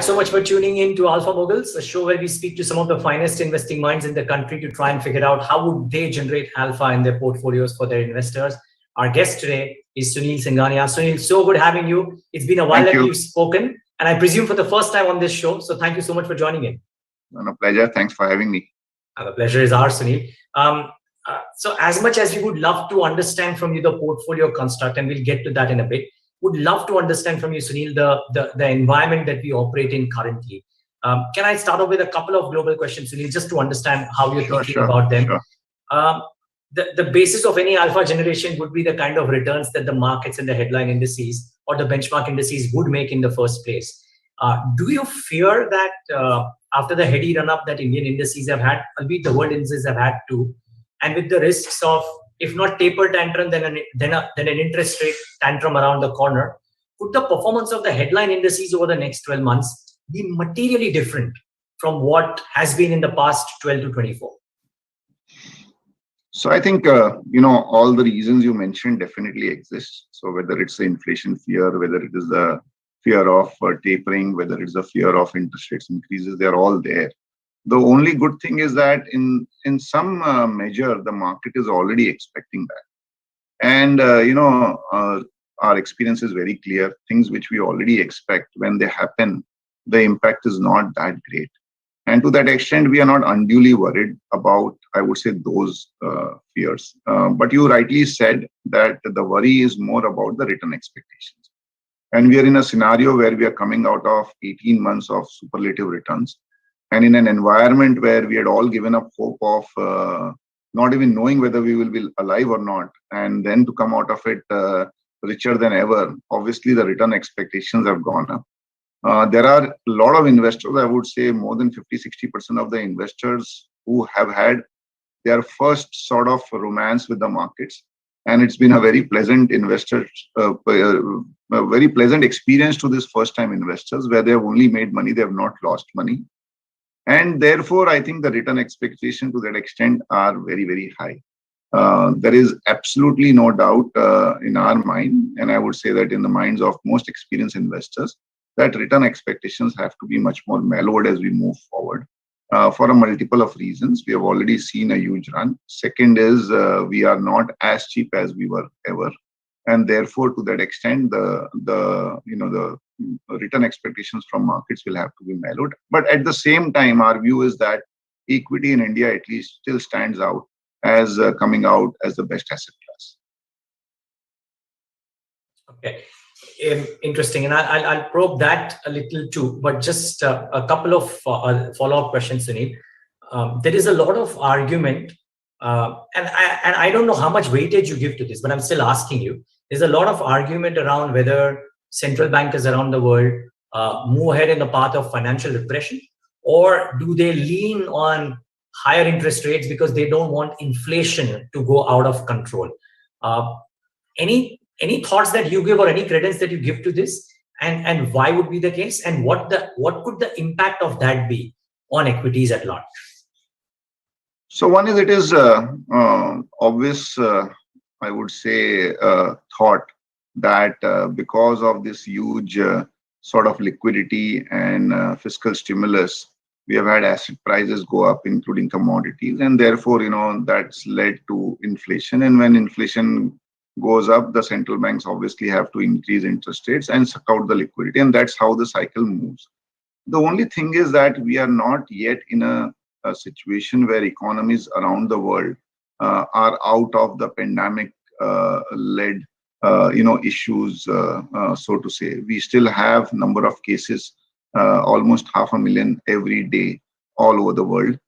Thanks so much for tuning in to Alpha Moguls, a show where we speak to some of the finest investing minds in the country to try and figure out how would they generate alpha in their portfolios for their investors. Our guest today is Sunil Singhania. Sunil, so good having you. It's been a while that you've spoken, and I presume for the first time on this show. So thank you so much for joining in. A pleasure. Thanks for having me. The pleasure is ours, Sunil. So as much as we would love to understand from you the portfolio construct, and we'll get to that in a bit, would love to understand from you, Sunil, the environment that we operate in currently. Can I start off with a couple of global questions, Sunil, just to understand how you're thinking about them? Sure. The basis of any alpha generation would be the kind of returns that the markets and the headline indices or the benchmark indices would make in the first place. Do you fear that after the heady run-up that Indian indices have had, albeit the world indices have had too, and with the risks of, if not taper tantrum, then an interest rate tantrum around the corner, could the performance of the headline indices over the next 12 months be materially different from what has been in the past 12 to 24? So I think, all the reasons you mentioned definitely exist. So whether it's the inflation fear, whether it is the fear of tapering, whether it's the fear of interest rates increases, they're all there. The only good thing is that in some measure, the market is already expecting that. And, our experience is very clear. Things which we already expect, when they happen, the impact is not that great. And to that extent, we are not unduly worried about, I would say, those fears. But you rightly said that the worry is more about the return expectations. And we are in a scenario where we are coming out of 18 months of superlative returns. And in an environment where we had all given up hope of not even knowing whether we will be alive or not, and then to come out of it richer than ever, obviously the return expectations have gone up. There are a lot of investors, I would say more than 50-60% of the investors who have had their first sort of romance with the markets. And it's been a very pleasant a very pleasant experience to these first-time investors where they have only made money, they have not lost money. And therefore, I think the return expectation to that extent are very, very high. There is absolutely no doubt in our mind, and I would say that in the minds of most experienced investors, that return expectations have to be much more mellowed as we move forward for a multiple of reasons. We have already seen a huge run. Second is we are not as cheap as we were ever. And therefore, to that extent, the return expectations from markets will have to be mellowed. But at the same time, our view is that equity in India at least still stands out as coming out as the best asset class. Okay, interesting, and I'll probe that a little too. But just a couple of follow-up questions, Sunil. There is a lot of argument, and I don't know how much weightage you give to this, but I'm still asking you. There's a lot of argument around whether central bankers around the world move ahead in the path of financial repression, or do they lean on higher interest rates because they don't want inflation to go out of control? Any thoughts that you give or any credence that you give to this, and why would be the case, and what could the impact of that be on equities at large? So one is, it is obvious, I would say, thought that because of this huge sort of liquidity and fiscal stimulus, we have had asset prices go up, including commodities, and therefore, that's led to inflation. And when inflation goes up, the central banks obviously have to increase interest rates and suck out the liquidity, and that's how the cycle moves. The only thing is that we are not yet in a situation where economies around the world are out of the pandemic led issues, so to say. We still have number of cases, almost 500,000 every day all over the world.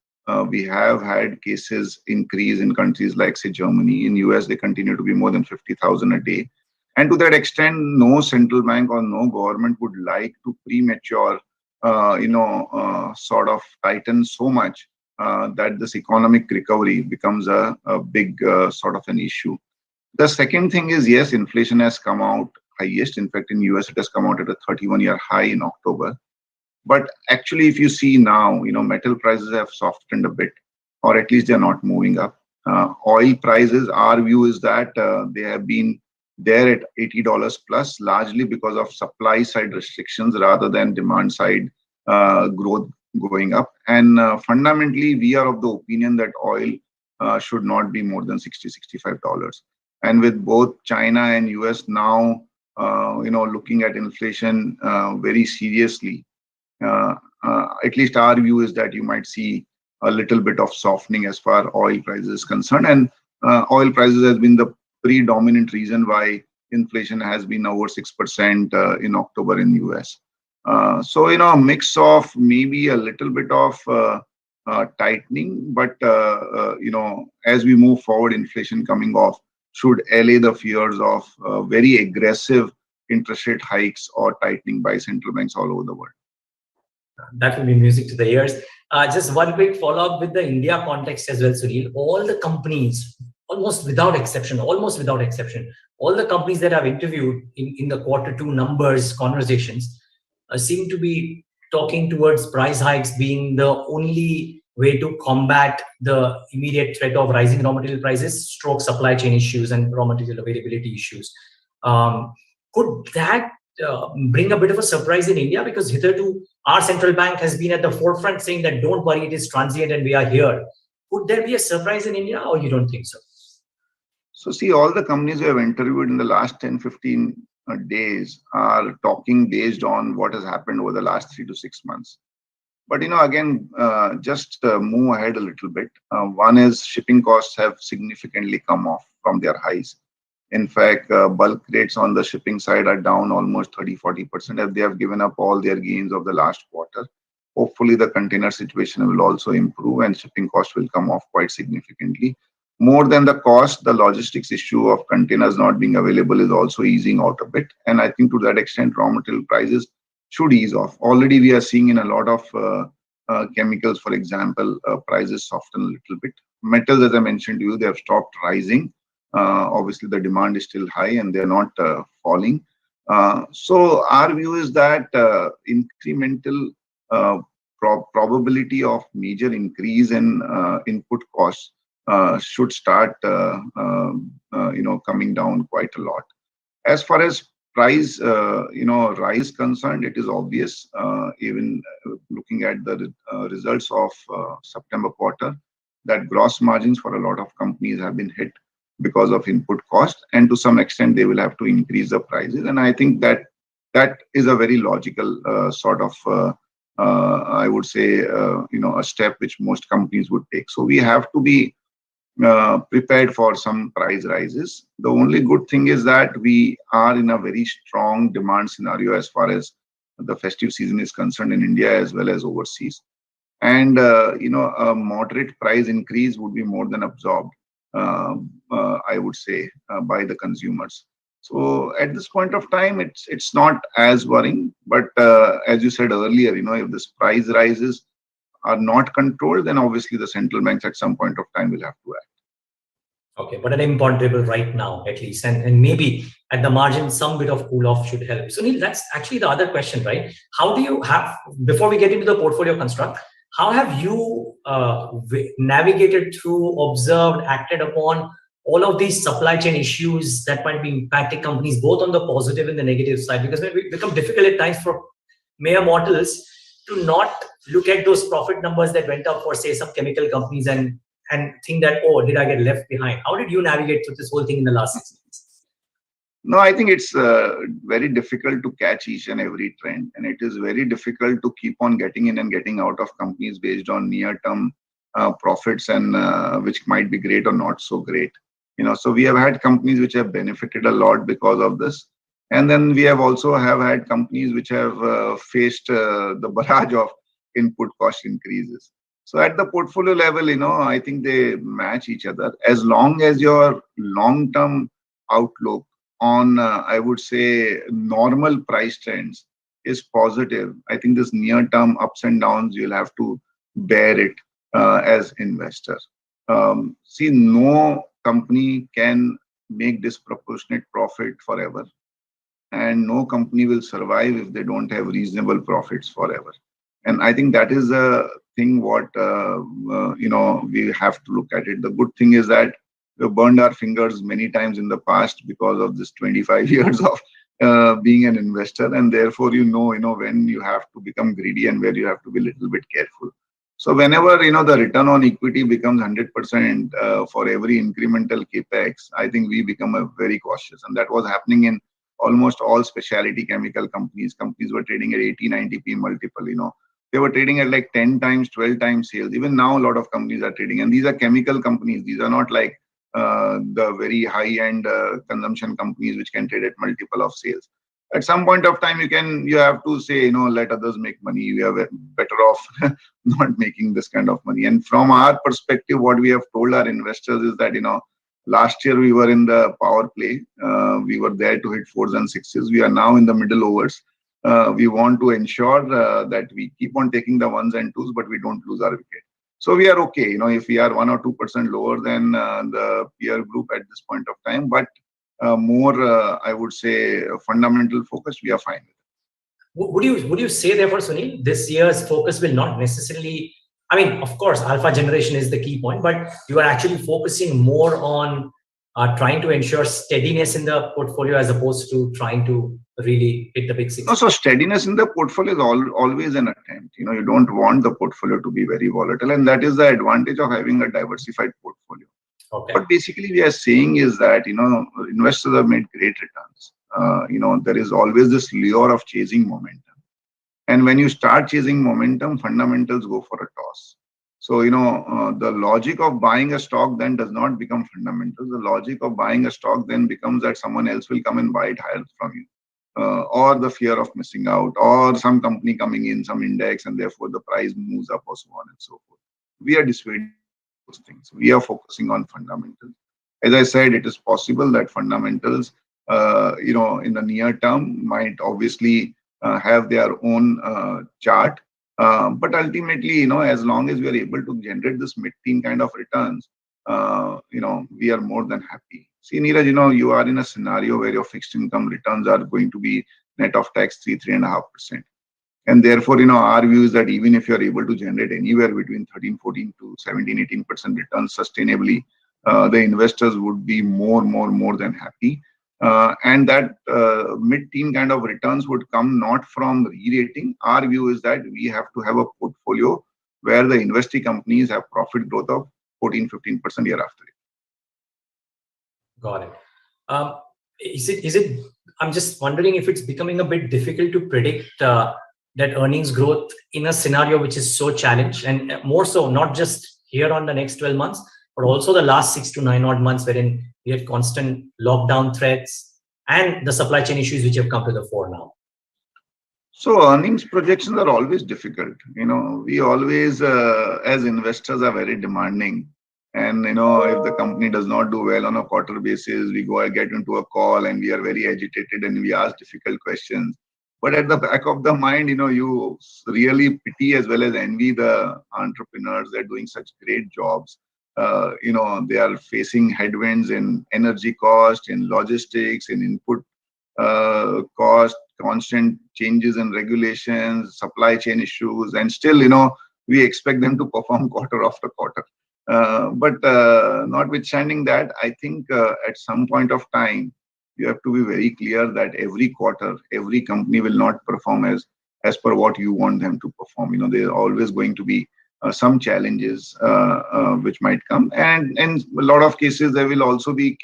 We have had cases increase in countries like, say, Germany. In US, they continue to be more than 50,000 a day. And to that extent, no central bank or no government would like to premature, sort of tighten so much that this economic recovery becomes a big sort of an issue. The second thing is, yes, inflation has come out highest. In fact, in US, it has come out at a 31-year high in October. But actually, if you see now, metal prices have softened a bit, or at least they're not moving up. Oil prices, our view is that they have been there at $80 plus, largely because of supply side restrictions rather than demand side growth going up. And fundamentally, we are of the opinion that oil should not be more than $60-65. And with both China and US now, looking at inflation very seriously, at least our view is that you might see a little bit of softening as far oil prices is concerned. And oil prices has been the predominant reason why inflation has been over 6% in October in US. So, a mix of maybe a little bit of tightening, but, as we move forward, inflation coming off should allay the fears of very aggressive interest rate hikes or tightening by central banks all over the world. That will be music to the ears. Just one quick follow-up with the India context as well, Sunil. All the companies, almost without exception, all the companies that I've interviewed in the Q2 numbers conversations seem to be talking towards price hikes being the only way to combat the immediate threat of rising raw material prices, stroke supply chain issues and raw material availability issues. Could that bring a bit of a surprise in India? Because hitherto our central bank has been at the forefront saying that don't worry, it is transient and we are here. Could there be a surprise in India, or you don't think so? So see, all the companies we have interviewed in the last 10-15 days are talking based on what has happened over the last 3 to 6 months. But again, just move ahead a little bit. One is shipping costs have significantly come off from their highs. In fact, bulk rates on the shipping side are down almost 30-40%, as they have given up all their gains of the last quarter. Hopefully, the container situation will also improve and shipping costs will come off quite significantly. More than the cost, the logistics issue of containers not being available is also easing out a bit. And I think to that extent, raw material prices should ease off. Already, we are seeing in a lot of chemicals, for example, prices soften a little bit. Metals, as I mentioned to you, they have stopped rising. Obviously, the demand is still high and they're not falling. So our view is that incremental probability of major increase in input costs should start coming down quite a lot. As far as price rise concerned, it is obvious, even looking at the results of September quarter, that gross margins for a lot of companies have been hit because of input cost, and to some extent they will have to increase the prices. And I think that is a very logical sort of I would say a step which most companies would take. So we have to be prepared for some price rises. The only good thing is that we are in a very strong demand scenario as far as the festive season is concerned in India as well as overseas. And a moderate price increase would be more than absorbed, I would say, by the consumers. So at this point of time, it's not as worrying. But as you said earlier, if this price rises are not controlled, then obviously the central banks at some point of time will have to act. Okay, but an imponderable right now, at least, and maybe at the margin, some bit of cool off should help. Sunil, that's actually the other question, right? How do you have, before we get into the portfolio construct, how have you navigated through, observed, acted upon all of these supply chain issues that might be impacting companies both on the positive and the negative side? Because it will become difficult at times for mere mortals to not look at those profit numbers that went up for, say, some chemical companies and think that, oh, did I get left behind? How did you navigate through this whole thing in the last 6 months? No, I think it's very difficult to catch each and every trend, and it is very difficult to keep on getting in and getting out of companies based on near-term profits and which might be great or not so great. So we have had companies which have benefited a lot because of this, and then we have also had companies which have faced the barrage of input cost increases. So at the portfolio level, I think they match each other. As long as your long-term outlook on, I would say, normal price trends is positive, I think this near-term ups and downs, you'll have to bear it as investors. See, no company can make disproportionate profit forever, and no company will survive if they don't have reasonable profits forever. And I think that is a thing what we have to look at it. The good thing is that we've burned our fingers many times in the past because of this 25 years of being an investor, and therefore when you have to become greedy and where you have to be a little bit careful. So whenever the return on equity becomes 100% for every incremental capex, I think we become very cautious, and that was happening in almost all specialty chemical companies. Companies were trading at 80-90p multiple. They were trading at like 10 times, 12 times sales. Even now, a lot of companies are trading, and these are chemical companies. These are not like the very high-end consumption companies which can trade at multiple of sales. At some point of time, you have to say, let others make money. We are better off not making this kind of money. And from our perspective, what we have told our investors is that, last year we were in the power play. We were there to hit fours and sixes. We are now in the middle overs. We want to ensure that we keep on taking the ones and twos, but we don't lose our wicket. So we are okay, if we are 1 or 2% lower than the peer group at this point of time, but more, I would say, fundamental focus, we are fine with it. Would you say therefore, Sunil, this year's focus will not necessarily, I mean, of course, alpha generation is the key point, but you are actually focusing more on trying to ensure steadiness in the portfolio as opposed to trying to really hit the big six? No, so steadiness in the portfolio is always an attempt. You don't want the portfolio to be very volatile, and that is the advantage of having a diversified portfolio. Okay. What basically we are saying is that, investors have made great returns. There is always this lure of chasing momentum. And when you start chasing momentum, fundamentals go for a toss. So, the logic of buying a stock then does not become fundamentals. The logic of buying a stock then becomes that someone else will come and buy it higher from you. Or the fear of missing out, or some company coming in, some index, and therefore the price moves up, or so on and so forth. We are dissuading those things. We are focusing on fundamentals. As I said, it is possible that fundamentals, in the near term, might obviously have their own chart. But ultimately, as long as we are able to generate this mid-teen kind of returns, we are more than happy. See, Neeraj, you are in a scenario where your fixed income returns are going to be net of tax 3.5%. And therefore, our view is that even if you are able to generate anywhere between 13, 14 to 17, 18% returns sustainably, the investors would be more than happy. And that mid-teen kind of returns would come not from re-rating. Our view is that we have to have a portfolio where the investee companies have profit growth of 14, 15% year after year. Got it. Is it? I'm just wondering if it's becoming a bit difficult to predict that earnings growth in a scenario which is so challenged, and more so not just here on the next 12 months, but also the last 6 to 9 odd months, wherein we had constant lockdown threats and the supply chain issues which have come to the fore now. So earnings projections are always difficult. We always, as investors, are very demanding. And, if the company does not do well on a quarter basis, we get into a call and we are very agitated and we ask difficult questions. But at the back of the mind, you really pity as well as envy the entrepreneurs. They're doing such great jobs. They are facing headwinds in energy cost, in logistics, in input cost, constant changes in regulations, supply chain issues. And still, we expect them to perform quarter after quarter. But notwithstanding that, I think at some point of time, you have to be very clear that every quarter, every company will not perform as per what you want them to perform. There are always going to be some challenges which might come. And in a lot of cases, there will also be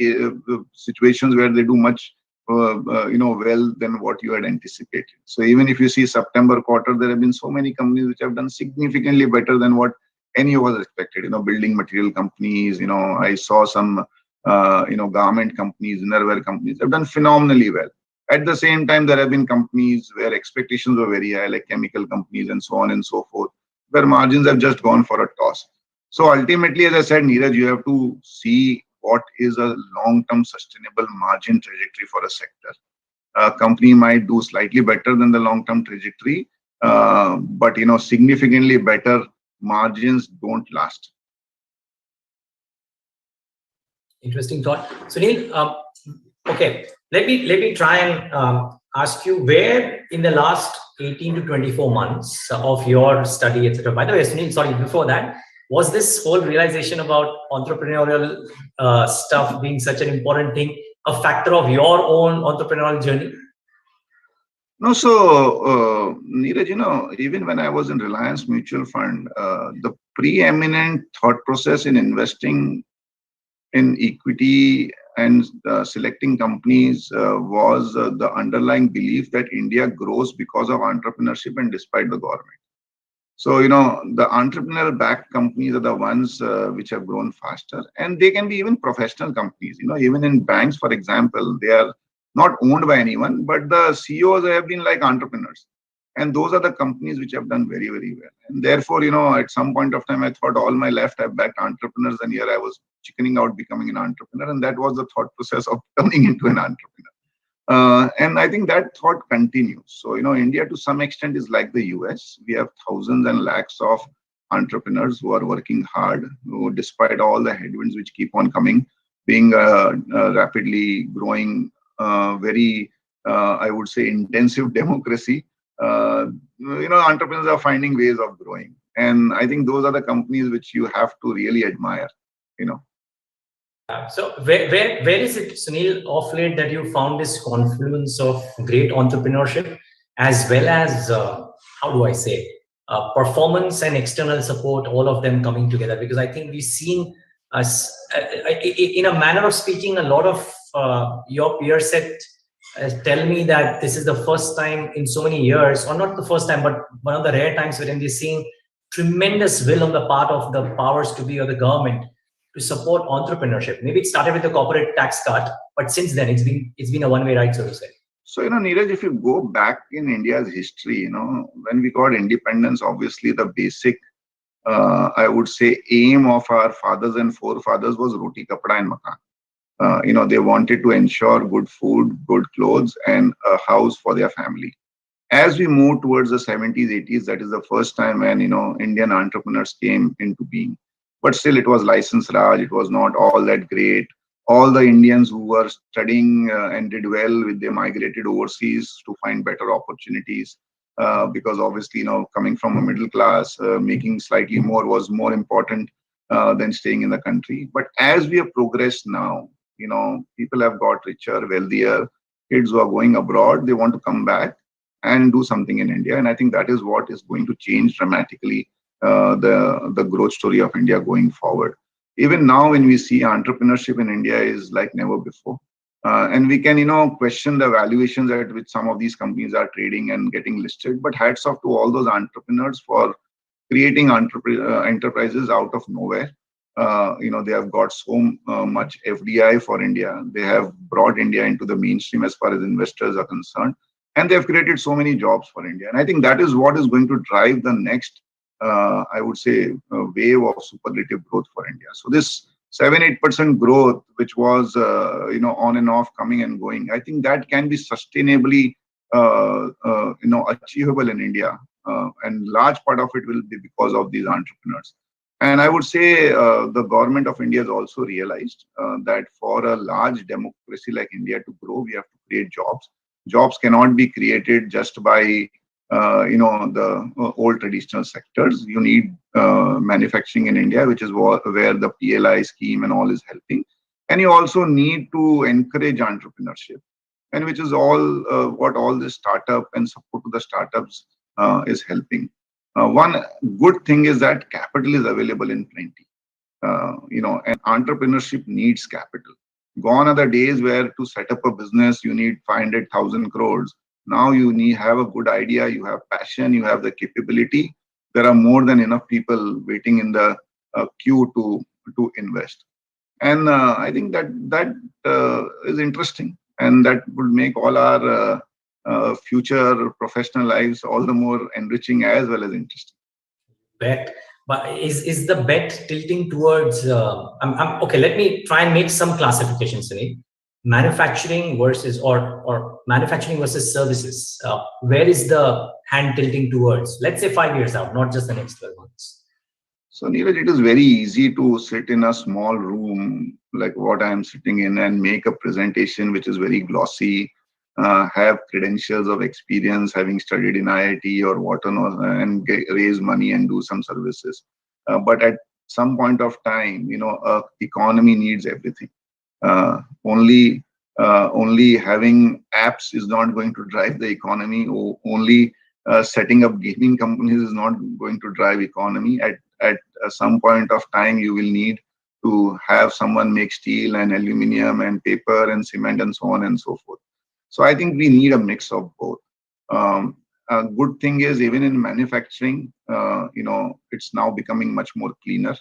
situations where they do much well than what you had anticipated. So even if you see September quarter, there have been so many companies which have done significantly better than what any of us expected. Building material companies, I saw some, garment companies, innerwear companies have done phenomenally well. At the same time, there have been companies where expectations were very high, like chemical companies and so on and so forth, where margins have just gone for a toss. So ultimately, as I said, Neeraj, you have to see what is a long-term sustainable margin trajectory for a sector. A company might do slightly better than the long-term trajectory, but significantly better margins don't last. Interesting thought, Sunil. Okay, let me try and ask you, where in the last 18 to 24 months of your study, etc. By the way, Sunil, sorry, before that, was this whole realization about entrepreneurial stuff being such an important thing a factor of your own entrepreneurial journey? No, so Neeraj, even when I was in Reliance Mutual Fund, the preeminent thought process in investing in equity and selecting companies was the underlying belief that India grows because of entrepreneurship and despite the government. So, the entrepreneurial-backed companies are the ones which have grown faster, and they can be even professional companies. Even in banks, for example, they are not owned by anyone, but the CEOs have been like entrepreneurs. And those are the companies which have done very, very well. And therefore, at some point of time, I thought all my life I've backed entrepreneurs, and here I was chickening out becoming an entrepreneur. And that was the thought process of turning into an entrepreneur. And I think that thought continues. So, India to some extent is like the US. We have thousands and lakhs of entrepreneurs who are working hard, who, despite all the headwinds which keep on coming, being rapidly growing, very, I would say, intensive democracy. Entrepreneurs are finding ways of growing. And I think those are the companies which you have to really admire, So where is it, Sunil, of late that you found this confluence of great entrepreneurship as well as, how do I say, performance and external support, all of them coming together? Because I think we've seen us, in a manner of speaking, a lot of your peer set tell me that this is the first time in so many years, or not the first time, but one of the rare times wherein we're seeing tremendous will on the part of the powers to be or the government to support entrepreneurship. Maybe it started with the corporate tax cut, but since then it's been a one-way ride, so to say. So, Neeraj, if you go back in India's history, when we got independence, obviously the basic, I would say, aim of our fathers and forefathers was roti, kapda, and makan. They wanted to ensure good food, good clothes, and a house for their family. As we move towards the 70s, 80s, that is the first time when, Indian entrepreneurs came into being. But still, it was license Raj. It was not all that great. All the Indians who were studying and did well, they migrated overseas to find better opportunities. Because obviously, coming from a middle class, making slightly more was more important than staying in the country. But as we have progressed now, people have got richer, wealthier. Kids who are going abroad, they want to come back and do something in India. And I think that is what is going to change dramatically the growth story of India going forward. Even now, when we see entrepreneurship in India is like never before. And we can, question the valuations at which some of these companies are trading and getting listed. But hats off to all those entrepreneurs for creating enterprises out of nowhere. They have got so much FDI for India. They have brought India into the mainstream as far as investors are concerned. And they have created so many jobs for India. And I think that is what is going to drive the next, I would say, wave of superlative growth for India. So this 7-8% growth, which was, on and off, coming and going, I think that can be sustainably, achievable in India. And large part of it will be because of these entrepreneurs. And I would say the government of India has also realized that for a large democracy like India to grow, we have to create jobs. Jobs cannot be created just by the old traditional sectors. You need manufacturing in India, which is where the PLI scheme and all is helping. And you also need to encourage entrepreneurship, and which is all what all this startup and support to the startups is helping. One good thing is that capital is available in plenty. And entrepreneurship needs capital. Gone are the days where to set up a business, you need 500,000 crores. Now you have a good idea, you have passion, you have the capability. There are more than enough people waiting in the queue to invest. And I think that is interesting, and that would make all our future professional lives all the more enriching as well as interesting. Bet. But is the bet tilting towards, okay, let me try and make some classifications, Sunil. Manufacturing versus or manufacturing versus services. Where is the hand tilting towards? Let's say 5 years out, not just the next 12 months. So, Neeraj, it is very easy to sit in a small room like what I am sitting in and make a presentation which is very glossy, have credentials of experience, having studied in IIT or whatnot, and raise money and do some services. But at some point of time, economy needs everything. Only Only having apps is not going to drive the economy. Only setting up gaming companies is not going to drive economy. At some point of time, you will need to have someone make steel and aluminum and paper and cement and so on and so forth. So I think we need a mix of both. A good thing is even in manufacturing, it's now becoming much more cleaner.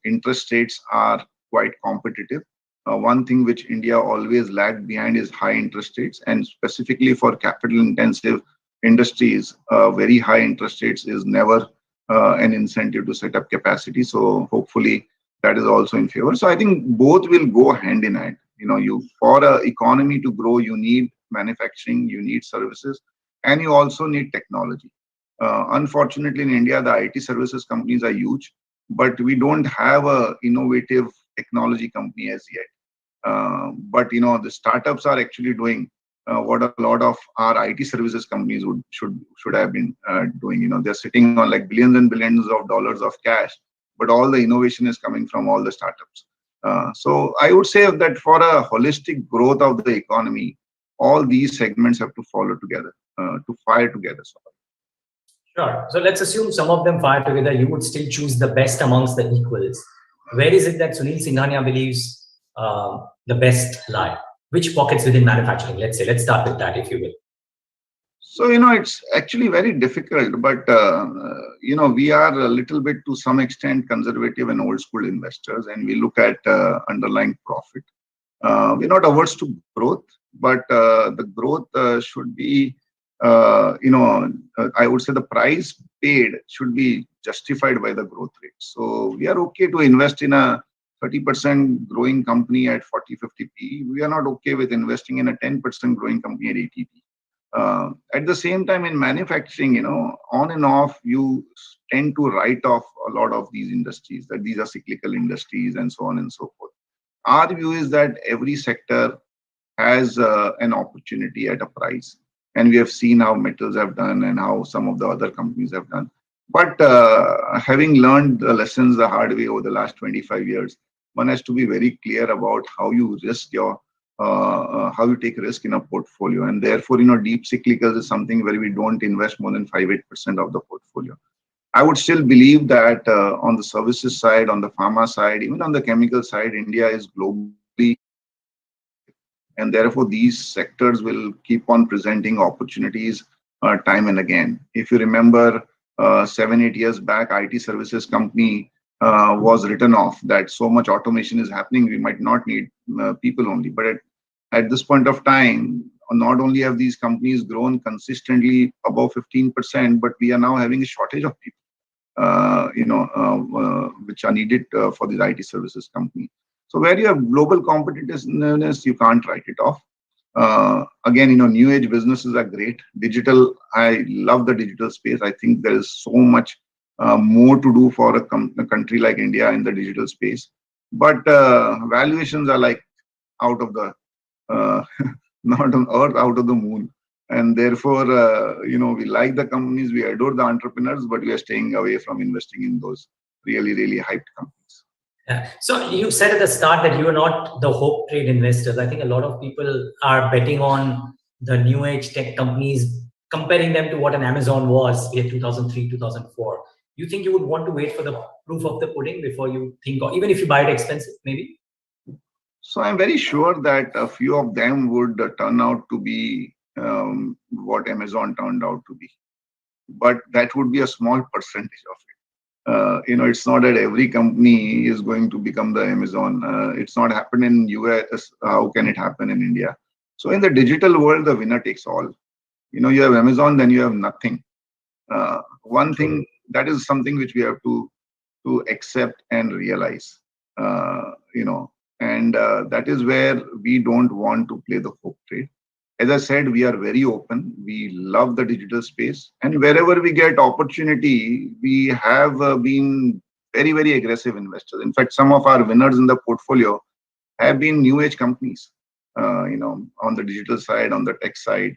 Interest rates are quite competitive. One thing which India always lagged behind is high interest rates, and specifically for capital intensive industries, very high interest rates is never an incentive to set up capacity. So hopefully that is also in favor. So I think both will go hand in hand. You for a economy to grow, you need manufacturing, you need services, and you also need technology. Unfortunately, in India, the IT services companies are huge, but we don't have a innovative technology company as yet. But the startups are actually doing what a lot of our IT services companies should have been doing. They're sitting on like billions and billions of dollars of cash, but all the innovation is coming from all the startups. So I would say that for a holistic growth of the economy, all these segments have to follow together, to fire together. Sure. So let's assume some of them fire together. You would still choose the best amongst the equals. Where is it that Sunil Singhania believes the best lie? Which pockets within manufacturing? Let's start with that, if you will. So, it's actually very difficult, but, we are a little bit to some extent conservative and old school investors, and we look at underlying profit. We're not averse to growth, but the growth should be, I would say the price paid should be justified by the growth rate. So we are okay to invest in a 30% growing company at 40-50 P. We are not okay with investing in a 10% growing company at 80 P. At the same time, in manufacturing, on and off, you tend to write off a lot of these industries, that these are cyclical industries and so on and so forth. Our view is that every sector has an opportunity at a price. And we have seen how metals have done and how some of the other companies have done. But having learned the lessons the hard way over the last 25 years, one has to be very clear about how you risk how you take risk in a portfolio. And therefore, deep cyclicals is something where we don't invest more than 5-8% of the portfolio. I would still believe that on the services side, on the pharma side, even on the chemical side, India is globally, and therefore these sectors will keep on presenting opportunities time and again. If you remember 7-8 years back, IT services company was written off that so much automation is happening, we might not need people only. But at this point of time, not only have these companies grown consistently above 15%, but we are now having a shortage of people, which are needed for these IT services company. So where you have global competitiveness, you can't write it off. Again, new age businesses are great. Digital, I love the digital space. I think there is so much more to do for a country like India in the digital space. But valuations are like out of the, not on earth, out of the moon. And therefore, we like the companies, we adore the entrepreneurs, but we are staying away from investing in those really, really hyped companies. Yeah. So you said at the start that you are not the hope trade investors. I think a lot of people are betting on the new age tech companies, comparing them to what an Amazon was in 2003, 2004. You think you would want to wait for the proof of the pudding before you think, or even if you buy it expensive, maybe? So I'm very sure that a few of them would turn out to be what Amazon turned out to be. But that would be a small percentage of it. It's not that every company is going to become the Amazon. It's not happened in US. How can it happen in India? So in the digital world, the winner takes all. You have Amazon, then you have nothing. One thing, that is something which we have to accept and realize. And that is where we don't want to play the hope trade. As I said, we are very open. We love the digital space. And wherever we get opportunity, we have been very, very aggressive investors. In fact, some of our winners in the portfolio have been new age companies, on the digital side, on the tech side.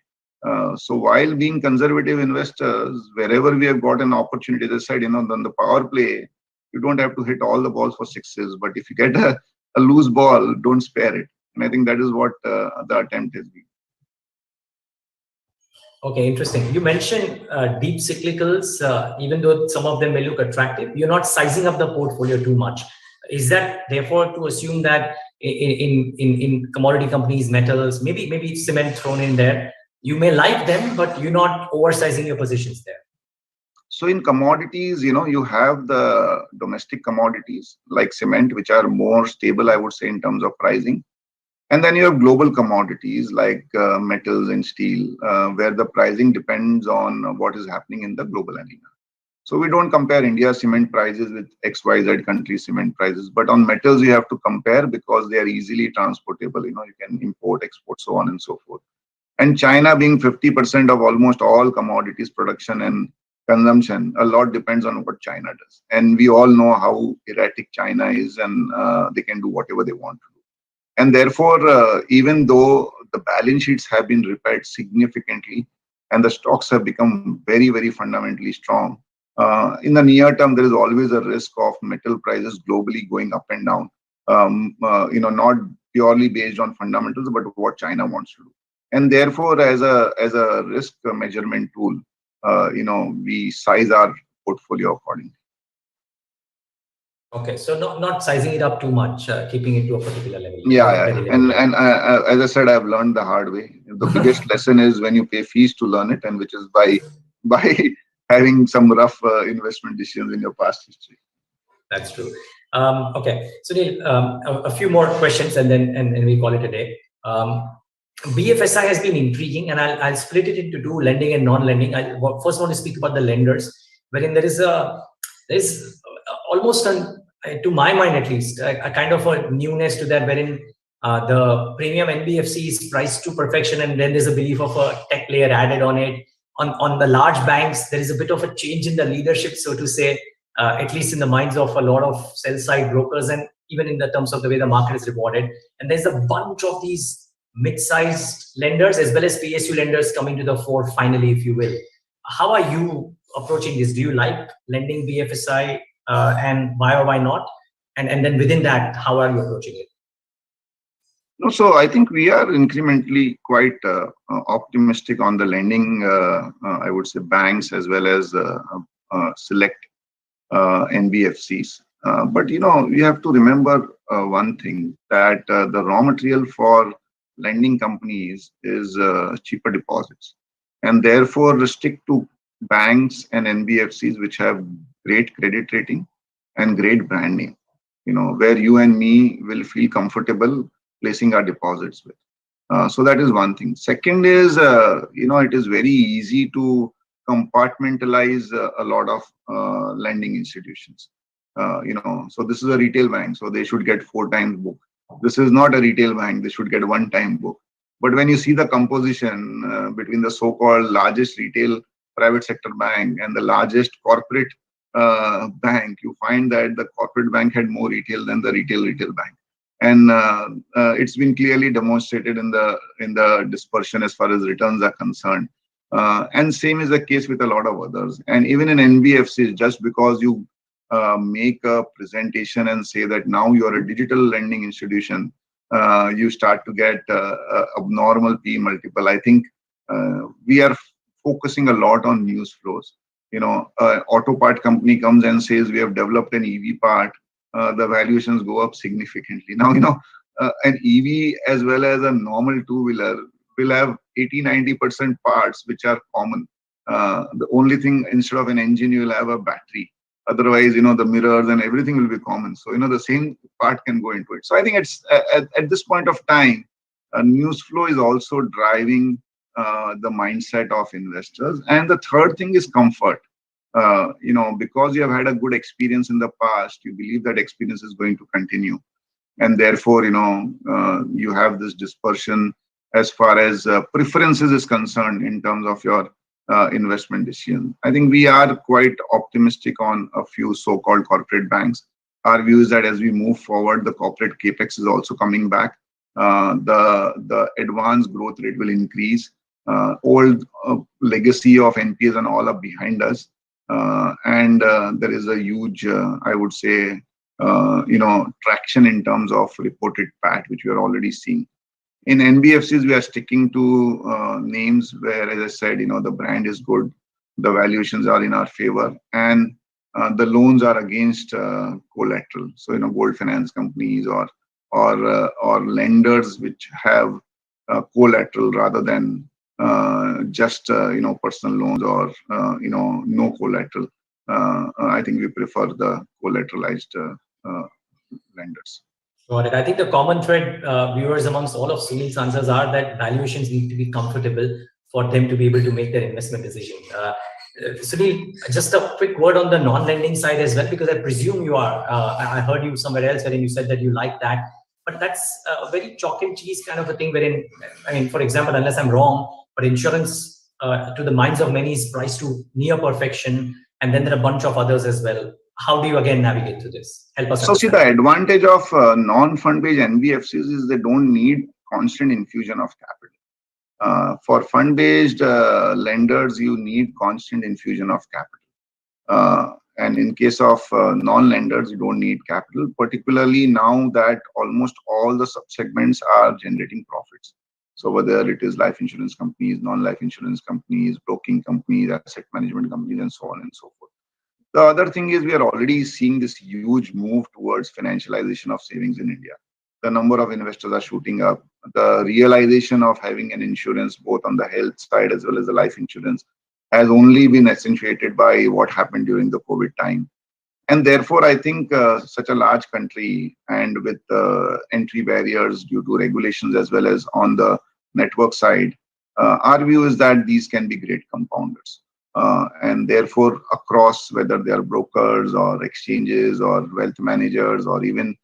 So while being conservative investors, wherever we have got an opportunity, as I said, on the power play, you don't have to hit all the balls for sixes. But if you get a loose ball, don't spare it. And I think that is what the attempt is. Okay, interesting. You mentioned deep cyclicals, even though some of them may look attractive, you're not sizing up the portfolio too much. Is that therefore to assume that in commodity companies, metals, maybe cement thrown in there, you may like them, but you're not oversizing your positions there? So in commodities, you have the domestic commodities like cement, which are more stable, I would say, in terms of pricing. And then you have global commodities like metals and steel, where the pricing depends on what is happening in the global arena. So we don't compare India's cement prices with XYZ country's cement prices, but on metals you have to compare because they are easily transportable. You can import, export, so on and so forth. And China being 50% of almost all commodities production and consumption, a lot depends on what China does. And we all know how erratic China is, and they can do whatever they want to do. And therefore, even though the balance sheets have been repaired significantly and the stocks have become very, very fundamentally strong, in the near term, there is always a risk of metal prices globally going up and down, not purely based on fundamentals, but what China wants to do. And therefore, as a risk measurement tool, we size our portfolio accordingly. Okay, so not sizing it up too much, keeping it to a particular level. Yeah. And as I said, I've learned the hard way. The biggest lesson is when you pay fees to learn it, and which is by having some rough investment decisions in your past history. That's true. Okay, Sunil, a few more questions, and then we call it a day. BFSI has been intriguing, and I'll split it into two: lending and non-lending. I first want to speak about the lenders, wherein there is almost to my mind at least, a kind of a newness to that, wherein the premium NBFC is priced to perfection, and then there's a belief of a tech layer added on it. On the large banks, there is a bit of a change in the leadership, so to say, at least in the minds of a lot of sell-side brokers, and even in the terms of the way the market is rewarded. And there's a bunch of these mid-sized lenders as well as PSU lenders coming to the fore finally, if you will. How are you approaching this? Do you like lending BFSI, and why or why not? And then within that, how are you approaching it? No, so I think we are incrementally quite optimistic on the lending, I would say banks as well as select NBFCs. But, you have to remember one thing, that the raw material for lending companies is cheaper deposits. And therefore, restrict to banks and NBFCs which have great credit rating and great branding, where you and me will feel comfortable placing our deposits with. So that is one thing. Second is, it is very easy to compartmentalize a lot of lending institutions. So this is a retail bank, so they should get 4 times book. This is not a retail bank, they should get 1 time book. But when you see the composition between the so-called largest retail private sector bank and the largest corporate bank, you find that the corporate bank had more retail than the retail bank. And it's been clearly demonstrated in the dispersion as far as returns are concerned. And same is the case with a lot of others. And even in NBFCs, just because you make a presentation and say that now you are a digital lending institution, you start to get abnormal P multiple. I think we are focusing a lot on news flows. Auto part company comes and says we have developed an EV part, the valuations go up significantly. Now, an EV as well as a normal two-wheeler will have 80-90% parts which are common. The only thing, instead of an engine, you will have a battery. Otherwise, the mirrors and everything will be common. So, the same part can go into it. So I think it's at this point of time, news flow is also driving the mindset of investors. And the third thing is comfort. Because you have had a good experience in the past, you believe that experience is going to continue. And therefore, you have this dispersion as far as preferences is concerned in terms of your investment decision. I think we are quite optimistic on a few so-called corporate banks. Our view is that as we move forward, the corporate capex is also coming back. The advanced growth rate will increase. Old legacy of NPAs and all are behind us. And there is a huge, I would say, traction in terms of reported PAT, which we are already seeing. In NBFCs, we are sticking to names where, as I said, the brand is good, the valuations are in our favor, and the loans are against collateral. So, gold finance companies or lenders which have collateral rather than just personal loans or no collateral. I think we prefer the collateralized lenders. Got it. I think the common thread, viewers, amongst all of Sunil's answers are that valuations need to be comfortable for them to be able to make their investment decision. Sunil, just a quick word on the non-lending side as well, because I presume you are. I heard you somewhere else wherein you said that you like that, but that's a very chalk and cheese kind of a thing. Wherein, I mean, for example, unless I'm wrong, but insurance to the minds of many is priced to near perfection, and then there are a bunch of others as well. How do you again navigate through this? Help us. So, see, the advantage of non-fund-based NBFCs is they don't need constant infusion of capital. For fund-based lenders, you need constant infusion of capital. And in case of non-lenders, you don't need capital, particularly now that almost all the subsegments are generating profits. So whether it is life insurance companies, non-life insurance companies, broking companies, asset management companies, and so on and so forth. The other thing is we are already seeing this huge move towards financialization of savings in India. The number of investors are shooting up. The realization of having an insurance, both on the health side as well as the life insurance, has only been accentuated by what happened during the COVID time. And therefore, I think such a large country and with entry barriers due to regulations as well as on the network side, our view is that these can be great compounders. And therefore, across whether they are brokers or exchanges or wealth managers or even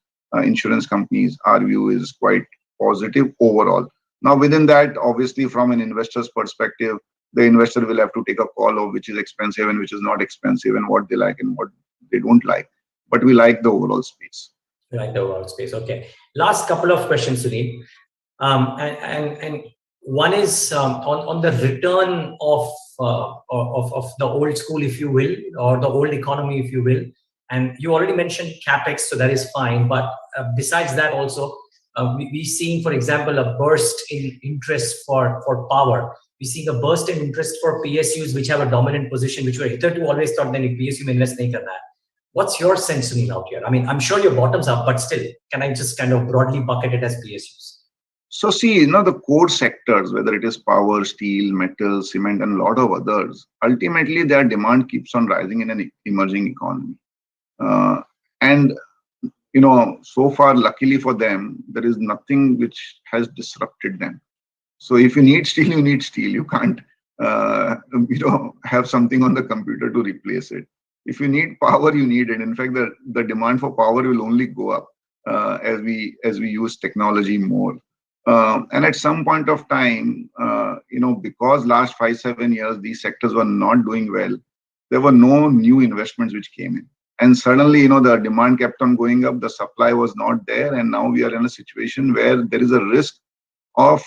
insurance companies, our view is quite positive overall. Now, within that, obviously, from an investor's perspective, the investor will have to take a call of which is expensive and which is not expensive and what they like and what they don't like. But we like the overall space. We like the overall space. Okay. Last couple of questions, Sunil. And one is on the return of the old school, if you will, or the old economy, if you will. And you already mentioned capex, so that is fine. But besides that, also we've seen, for example, a burst in interest for power. We're seeing a burst in interest for PSUs, which have a dominant position, which were hitherto always thought that PSU may invest nahi karna hai. What's your sense, Sunil, out here? I mean, I'm sure your bottoms up, but still, can I just kind of broadly bucket it as PSUs? So see, the core sectors, whether it is power, steel, metal, cement, and a lot of others, ultimately their demand keeps on rising in an emerging economy. And so far, luckily for them, there is nothing which has disrupted them. So if you need steel, you need steel. You can't, have something on the computer to replace it. If you need power, you need it. In fact, the demand for power will only go up as we use technology more. And at some point of time, because last 5-7 years, these sectors were not doing well, there were no new investments which came in. And suddenly, the demand kept on going up, the supply was not there. And now we are in a situation where there is a risk of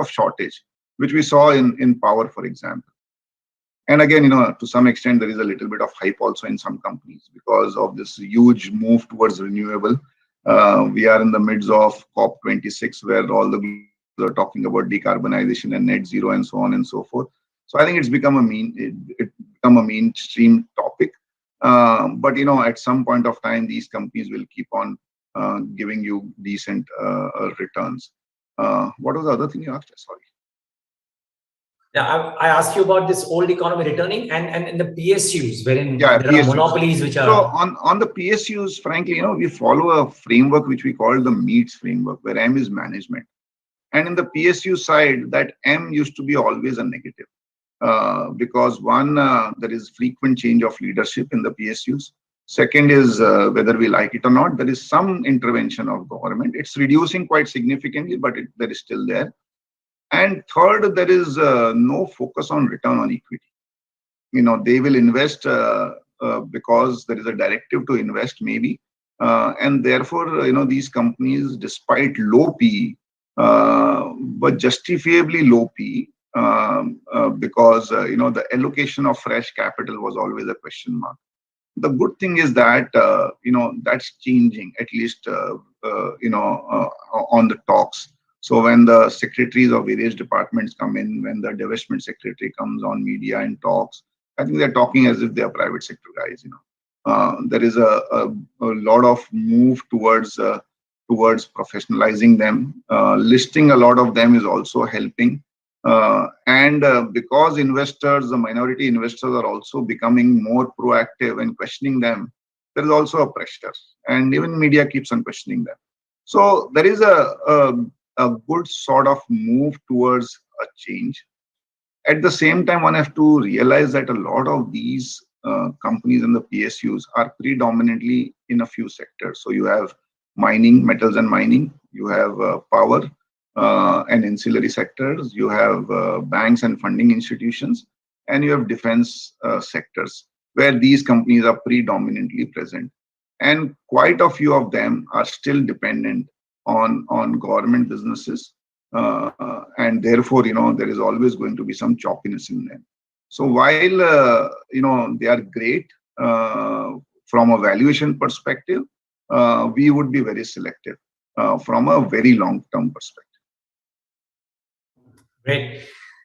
shortage, which we saw in power, for example. And again, to some extent, there is a little bit of hype also in some companies because of this huge move towards renewable. We are in the midst of COP26, where all the leaders are talking about decarbonization and net zero and so on and so forth. So I think it's become a mainstream topic. But at some point of time, these companies will keep on giving you decent returns. What was the other thing you asked? Sorry. Yeah, I asked you about this old economy returning and the PSUs, wherein there PSUs. Are monopolies which are. So on the PSUs, frankly, we follow a framework which we call the MEETS framework, where M is management. And in the PSU side, that M used to be always a negative. Because one, there is frequent change of leadership in the PSUs. Second is whether we like it or not, there is some intervention of government. It's reducing quite significantly, but that is still there. And third, there is no focus on return on equity. They will invest because there is a directive to invest, maybe. And therefore, these companies, despite low PE, but justifiably low PE, because the allocation of fresh capital was always a question mark. The good thing is that that's changing, at least on the talks. So when the secretaries of various departments come in, when the divestment secretary comes on media and talks, I think they're talking as if they are private sector guys. There is a lot of move towards professionalizing them. Listing a lot of them is also helping. And because the minority investors are also becoming more proactive and questioning them, there is also a pressure. And even media keeps on questioning them. So there is a good sort of move towards a change. At the same time, one has to realize that a lot of these companies and the PSUs are predominantly in a few sectors. So you have mining, metals and mining, you have power and ancillary sectors, you have banks and funding institutions, and you have defense sectors where these companies are predominantly present. And quite a few of them are still dependent on government businesses. And therefore, there is always going to be some choppiness in them. So while, they are great from a valuation perspective, we would be very selective from a very long-term perspective. Great.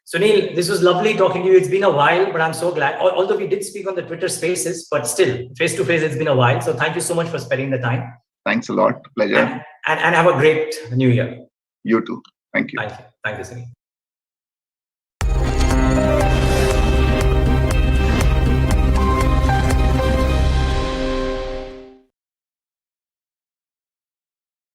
Sunil, this was lovely talking to you. It's been a while, but I'm so glad. Although we did speak on the Twitter Spaces, but still, face-to-face, it's been a while. So thank you so much for spending the time. Thanks a lot. Pleasure. And have a great new year. You too. Thank you. Thank you. Thank you, Sunil.